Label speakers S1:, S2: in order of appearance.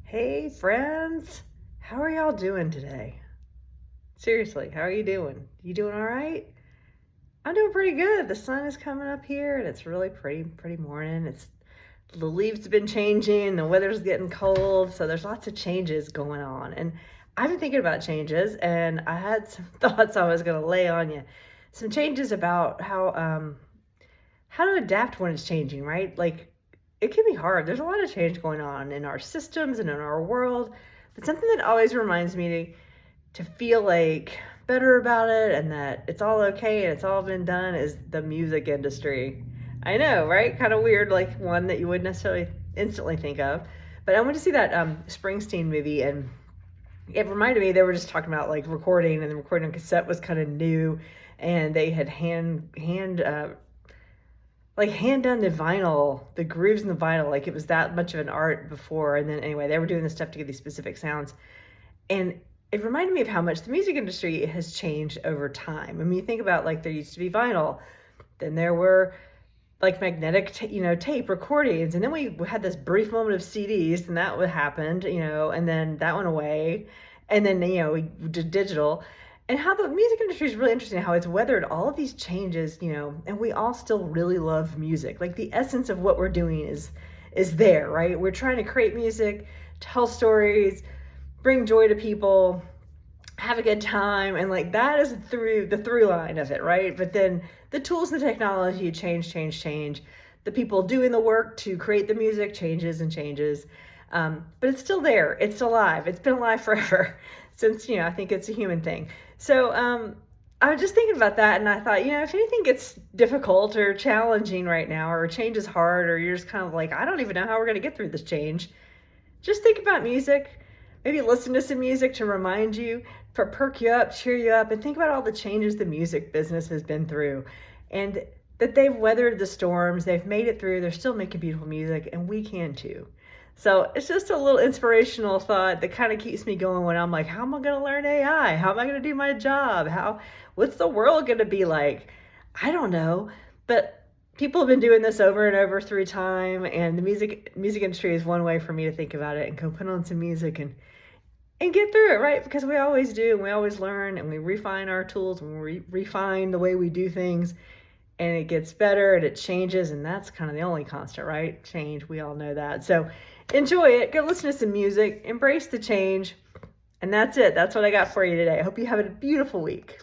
S1: Hey friends, how are y'all doing today? Seriously, how are you doing? You doing all right? I'm doing pretty good. The sun is coming up here and it's really pretty morning. It's the leaves have been changing, the weather's getting cold, so there's lots of changes going on. And I've been thinking about changes and I had some thoughts I was going to lay on you. Some changes about how to adapt when it's changing, right? Like it can be hard. There's a lot of change going on in our systems and in our world. But something that always reminds me to feel like better about it and that it's all okay and it's all been done is the music industry. I know, right? Kind of weird, like one that you wouldn't necessarily instantly think of. But I went to see that Springsteen movie and it reminded me they were just talking about like recording and the recording on cassette was kind of new and they had hand done the vinyl, the grooves in the vinyl, like it was that much of an art before. And then anyway, they were doing this stuff to get these specific sounds. And it reminded me of how much the music industry has changed over time. I mean, you think about like there used to be vinyl, then there were like magnetic, tape recordings, and then we had this brief moment of CDs, and that happened, and then that went away, and then we did digital, and how the music industry is really interesting. How it's weathered all of these changes, and we all still really love music. Like the essence of what we're doing is there, right? We're trying to create music, tell stories, bring joy to people, have a good time, and like that is through the through line of it, right? But then the tools and the technology change. The people doing the work to create the music changes and changes, but it's still there. It's still alive. It's been alive forever since I think it's a human thing. So I was just thinking about that, and I thought, if anything gets difficult or challenging right now, or change is hard, or you're just kind of like, I don't even know how we're going to get through this change, just think about music. Maybe listen to some music to remind you, for perk you up, cheer you up, and think about all the changes the music business has been through and that they've weathered the storms, they've made it through, they're still making beautiful music, and we can too. So it's just a little inspirational thought that kind of keeps me going when I'm like, how am I going to learn AI? How am I going to do my job? What's the world going to be like? I don't know, but people have been doing this over and over through time, and the music industry is one way for me to think about it and go put on some music and get through it, right? Because we always do, and we always learn, and we refine our tools, and we refine the way we do things, and it gets better, and it changes, and that's kind of the only constant, right? Change, we all know that. So enjoy it, go listen to some music, embrace the change, and that's it. That's what I got for you today. I hope you have a beautiful week.